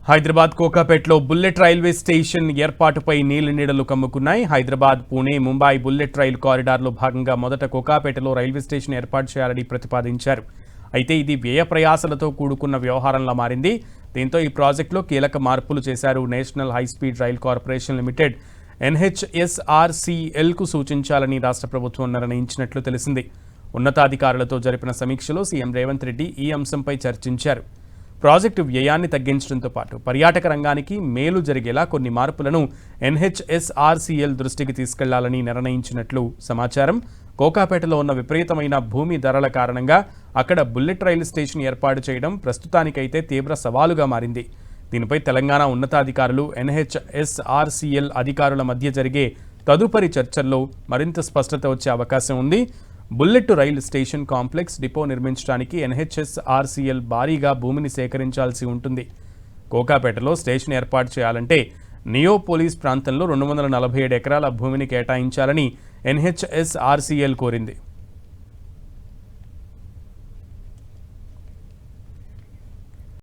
Hyderabad కోకాపేటలో bullet railway station ఏర్పాటుపై నీళ్లు కమ్ముకున్నాయి. Hyderabad, Pune, Mumbai bullet రైలు కారిడార్లో భాగంగా మొదట కోకాపేటలో రైల్వే స్టేషన్ ఏర్పాటు చేయాలని ప్రతిపాదించారు. అయితే ఇది వ్యయ ప్రయాసలతో కూడుకున్న వ్యవహారంలా మారింది. దీంతో ఈ ప్రాజెక్టులో కీలక మార్పులు చేశారు. National high speed rail corporation limited NHSRCLకు సూచించాలని రాష్ట్ర ప్రభుత్వం నిర్ణయించినట్లు తెలిసింది. ఉన్నతాధికారులతో జరిపిన సమీక్షలో సీఎం రేవంత్ రెడ్డి ఈ అంశంపై చర్చించారు. ప్రాజెక్టు వ్యయాన్ని తగ్గించడంతో పాటు పర్యాటక రంగానికి మేలు జరిగేలా కొన్ని మార్పులను NHSRCL దృష్టికి తీసుకెళ్లాలని నిర్ణయించినట్లు సమాచారం. కోకాపేటలో ఉన్న విపరీతమైన భూమి ధరల కారణంగా అక్కడ బుల్లెట్ రైలు స్టేషన్ ఏర్పాటు చేయడం ప్రస్తుతానికైతే తీవ్ర సవాలుగా మారింది. దీనిపై తెలంగాణ ఉన్నతాధికారులు, NHSRCL అధికారుల మధ్య జరిగే తదుపరి చర్చల్లో మరింత స్పష్టత వచ్చే అవకాశం ఉంది. బుల్లెట్ రైలు స్టేషన్ కాంప్లెక్స్ డిపో నిర్మించడానికి NHSRCL భారీగా భూమిని సేకరించాల్సి ఉంటుంది. కోకాపేటలో స్టేషన్ ఏర్పాటు చేయాలంటే నియోపోలిస్ ప్రాంతంలో 247 ఎకరాల భూమిని కేటాయించాలని NHSRCL కోరింది.